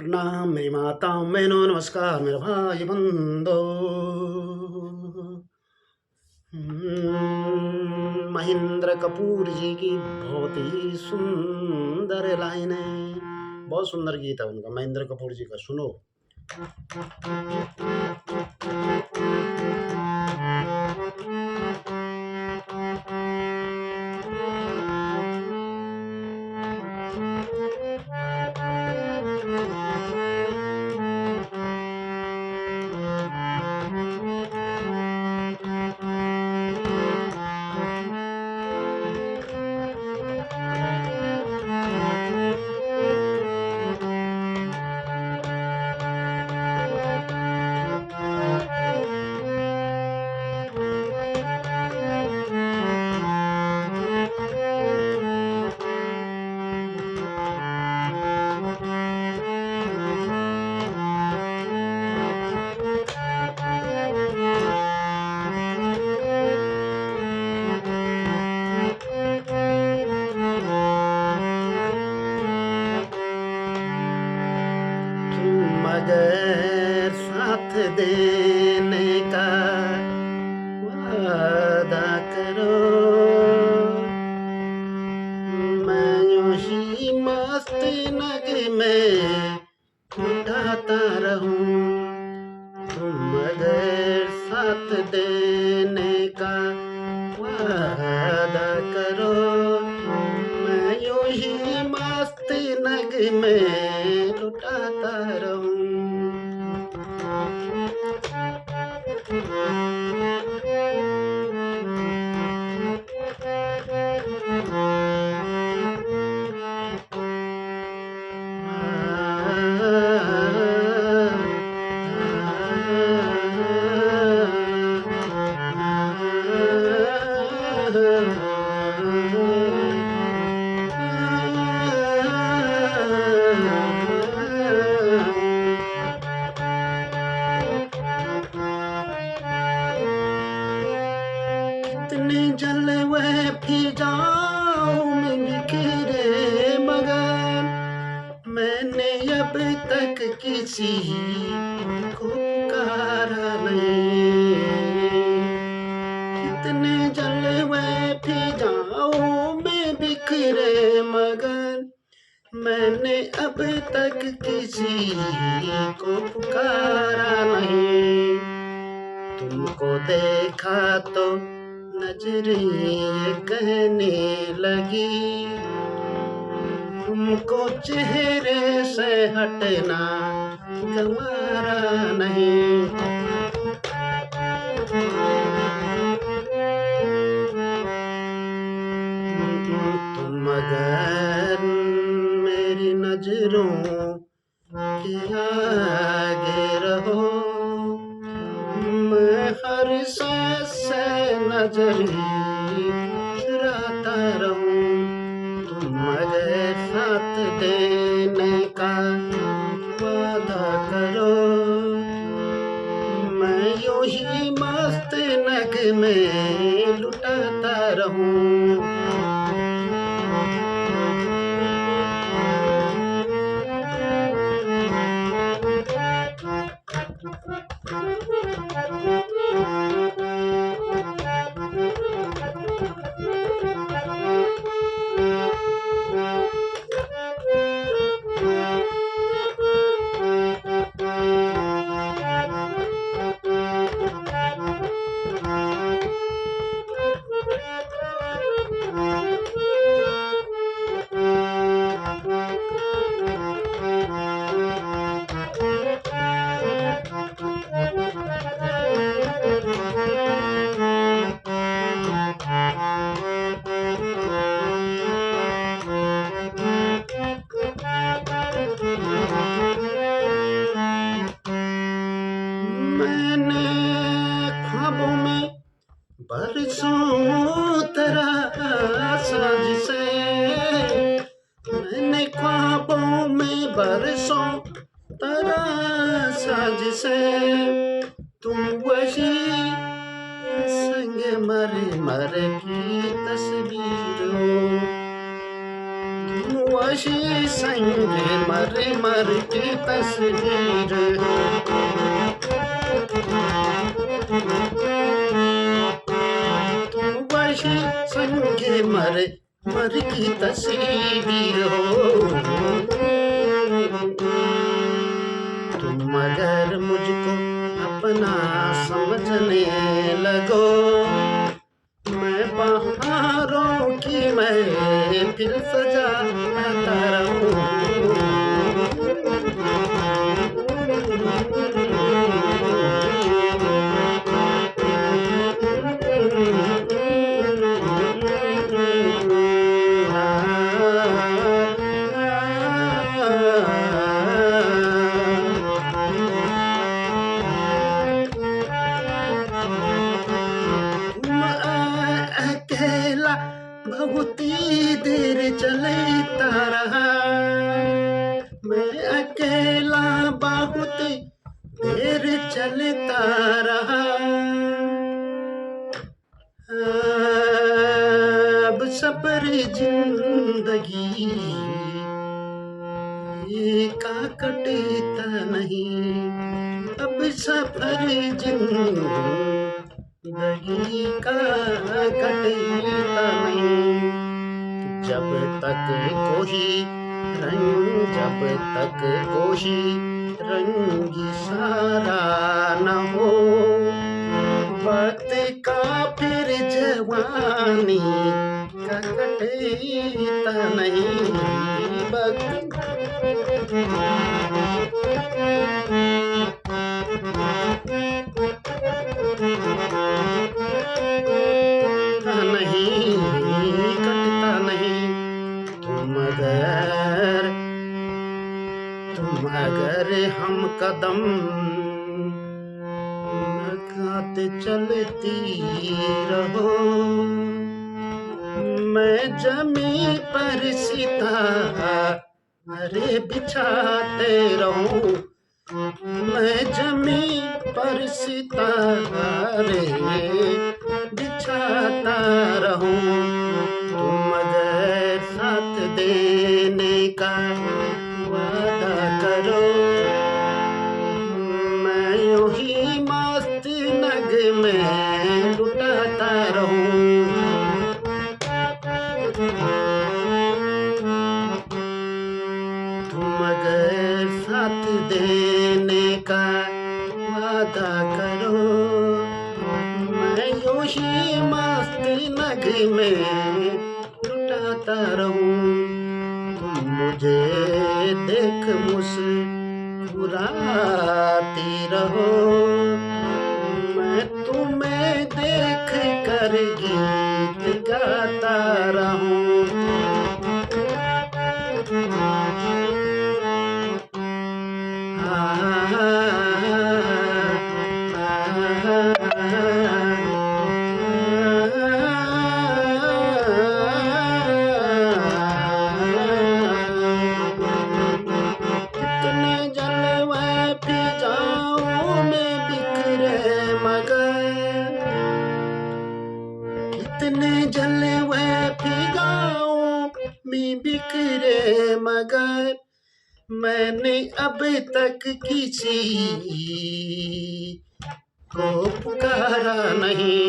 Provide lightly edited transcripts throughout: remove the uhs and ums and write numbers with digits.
प्रणाम मेरी माताओं बहनों, नमस्कार मेरे भाई बंधो। महेंद्र कपूर जी की बहुत ही सुंदर लाइनें, बहुत सुंदर गीत है उनका, महेंद्र कपूर जी का। सुनो। मगर साथ देने का वादा करो, मैं यूं ही मस्त नगरी में लुटाता रहूं। तुम मगर साथ देने का वादा करो, मैं यूं ही मस्त नगरी में लुटाता रहूं। कितने जलवे फिजाओं में बिखरे, मगर मैंने अब तक किसी को पुकारा नहीं। कितने जलवे फिजाओं में बिखरे, मगर मैंने अब तक किसी को पुकारा नहीं। तुमको देखा तो नजरें ये कहने लगी, तुमको चेहरे से हटना गवारा नहीं। तुम मगर मेरी नजरों के आगे रहो, मैं हर सांस से नजर चुराता रहूं। तुम मगर साथ देने का वादा करो, मैं यूं ही मस्त नग में लुटाता रहूं। मैंने ख्वाबों में बरसों तेरा साजिशे, मैंने ख्वाबों में बरसों तेरा साजिशे, तुम वही संग मर मर की तस्वीर हो, तुम वही संग मर मर की तस्वीर वही संग मर मर की तस्वीर हो। तुम अगर मुझको अपना समझने लगो, मैं बहारों की महफिल सजाता रहूं। अकेला बहुत ही देर चलता रहा, मैं अकेला बहुत देर चलता रहा। अब सफर जिंदगी का कटता नहीं, अब सफर जिंदगी का कटता नहीं। जब तक कोई रंगी सारा न हो, वक्त का फिर जवानी का कटता नहीं। वक्त नहीं कटता नहीं। तुम अगर हम कदम लगाते चलती रहो, मैं जमीन पर सितारे बिछाते रहूं। मैं जमीन पर सितारे बिछाता रहूं। तुम अगर साथ देने का वादा करो, मैं यूं ही मस्त नगमे लुटाता रहूं। तुम अगर साथ देने का वादा करो, मैं यूं ही मस्त नगमे लुटाता रहूं। तुम मुझे देख मुस्कुराती रहो, मैं तुम्हें देख कर गीत गाता रहूं। कितने जलवे फिजाओं में बिखरे मगर, कितने जलवे फिजाओं में बिखरे मगर, मैंने अब तक किसी को पुकारा नहीं।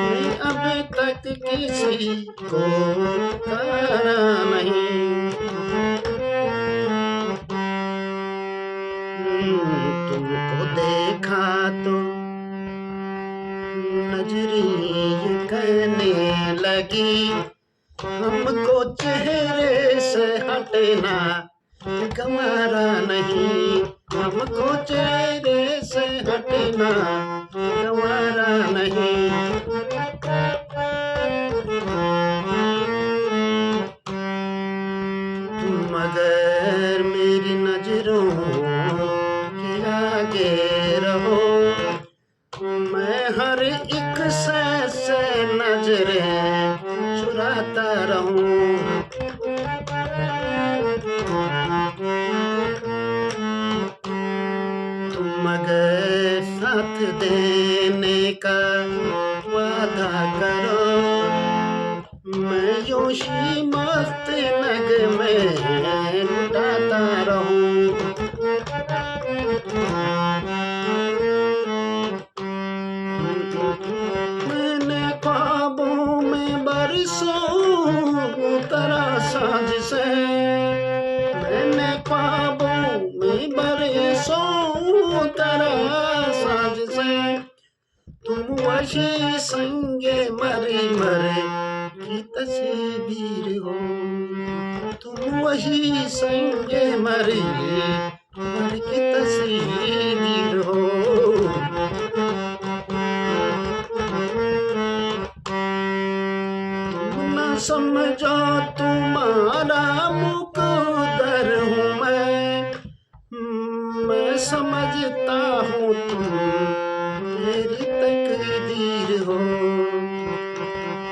मैं अब तक किसी को पुकारा नहीं। तुमको देखा तो नजरिए कहने लगी, हमको चेहरे से हटना गंवारा नहीं। हमको चेहरे से हटना गंवारा नहीं। तुम अगर मेरी नजरों के आगे रहो, मैं हर एक से नजरें चुराता रहूं। तुम अगर साथ देने का वादा वादा करो, मैं यूं ही मस्त नग में लुटाता रहूं। मैंने ख्वाबों में बरसों तरह साँझ से, मैंने ख्वाबों में बरसों तरह साँझ से, तुम वही संगे मरे मरे की तस्वीर हो, तुम वही संगे मरे मरे की तस्वीर हो। तुम न समझो तुम्हारा मुकद्दर हूँ मैं समझता हूँ तुम मेरी तकदीर हो।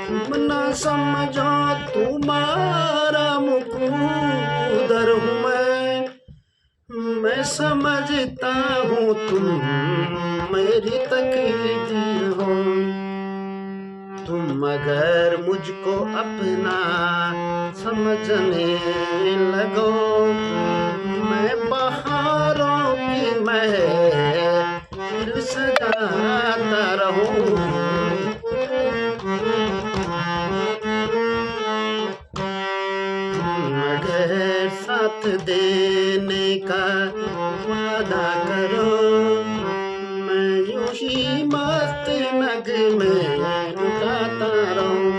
तुम न समझो तुम्हारा मुकद्दर हूँ मैं समझता हूँ तुम मेरी तकदीर हो। तुम अगर मुझको अपना समझने लगो, मैं बहारों की महफिल सजाता रहूं। मगर साथ देने का वादा करो, मैं यूं ही मस्त नग में लुटाता रहूं।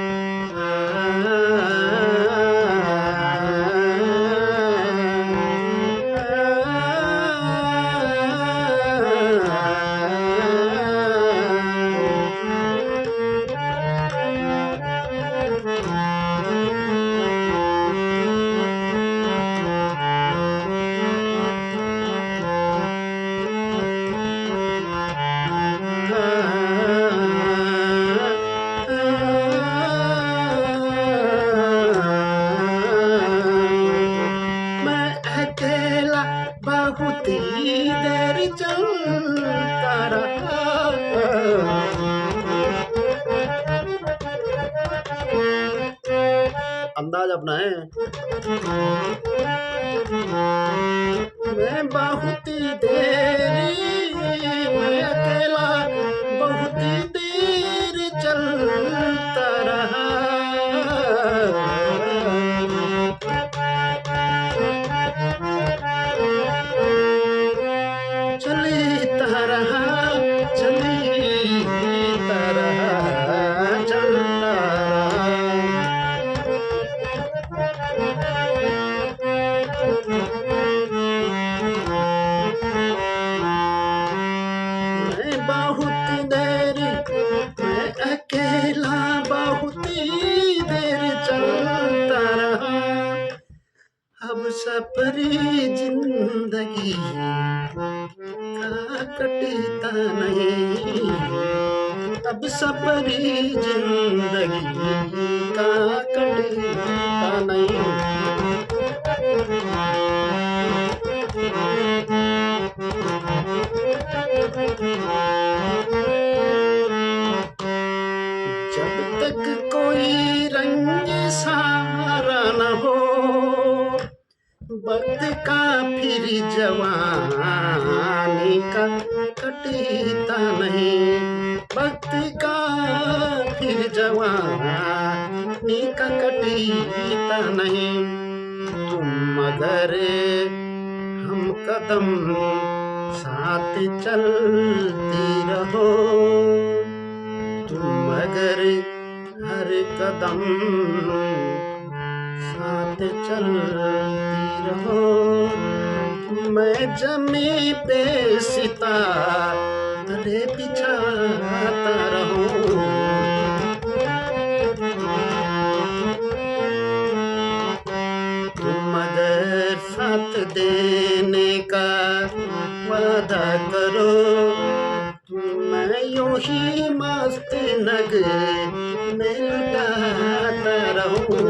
बहुत ही देर चलता रहा, अंदाज अपना है। मैं बहुत ही देरी, मैं अकेला बहुत ही देर चलता रहा, चलता रहा, चलता रहा, चलता रहा। मैं बहुत देर, मैं अकेला बहुत ही देर चलता रहा, अब सफरी जिंदगी का कटता नहीं, अब सफरी जिंदगी का कटता नहीं। जब तक कोई रंग सारा न हो, वक्त का फिर जवानी का कटता नहीं, वक्त का फिर जवानी का कटता नहीं। तुम अगर हम कदम साथ चलती रहो, तुम अगर हर कदम साथ चलती रहो, मैं जमी पे सितारे बिछाता रहूं। तुम अगर साथ देने का वादा करो, मैं यूं ही मस्त नग में लुटाता रहूं।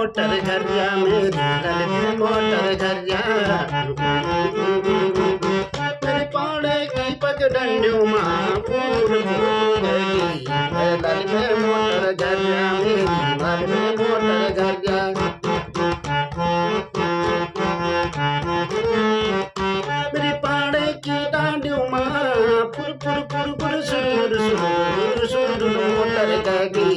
मोटर घरिया मेरी ललभे मोटर घरिया मेरी पाड़े की पगडंडियों माँ फूल फूल गई ललभे मोटर घरिया मेरी ललभे मोटर घरिया मेरी पाड़े की डांडियों माँ फुर फुर फुर फुर सुर सुर सुर मोटर गई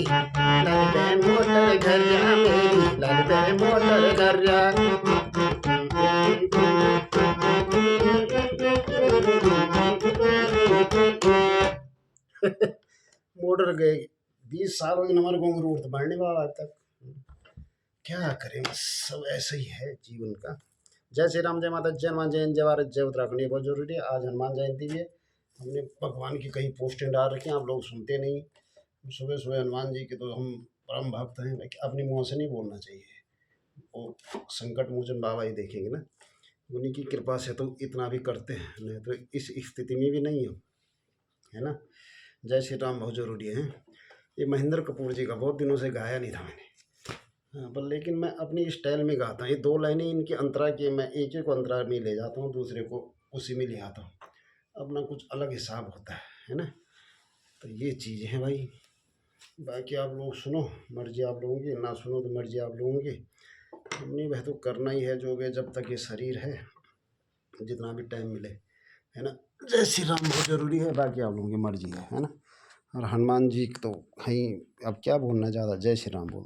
ललभे मोटर घरिया मेरी ललभे मोटर घरिया मोटर गए 20 साल हो गए हमारे गाँव रोड तो बढ़ने वाला आज तक क्या करें बस सब ऐसा ही है जीवन का। जय श्री राम, जय माता, जय हनुमान, जय हिंद, जय भारत, जय उत्तराखंड। ये बहुत जरूरी है। आज हनुमान जयंती भी है। हमने भगवान की कई पोस्टें डाल रखी हैं, आप लोग सुनते नहीं। सुबह सुबह हनुमान जी के तो हम परम भक्त हैं, अपनी मुँह से नहीं बोलना चाहिए। वो संकट मोचन बाबा ही देखेंगे ना, उन्हीं की कृपा से तो इतना भी करते हैं, नहीं तो इस स्थिति में भी नहीं हम, है ना। जय श्री राम बहुत ज़रूरी है। ये महेंद्र कपूर जी का बहुत दिनों से गाया नहीं था मैंने, हाँ, पर लेकिन मैं अपनी स्टाइल में गाता हूँ। ये 2 लाइनें इनकी अंतरा के मैं एक को अंतरा में ले जाता हूँ, दूसरे को उसी में ले आता हूँ। अपना कुछ अलग हिसाब होता है ना। तो ये चीज़ है भाई। बाकी आप लोग सुनो, मर्जी आप लोगों की, ना सुनो तो मर्जी आप लोगों की। हमने वह तो करना ही है जो भी, जब तक ये शरीर है, जितना भी टाइम मिले, है ना। जय श्री राम बहुत ज़रूरी है, बाकी आप लोगों की मर्जी है ना। और हनुमान जी तो कहीं अब क्या बोलना ज़्यादा, जय श्री राम बोल।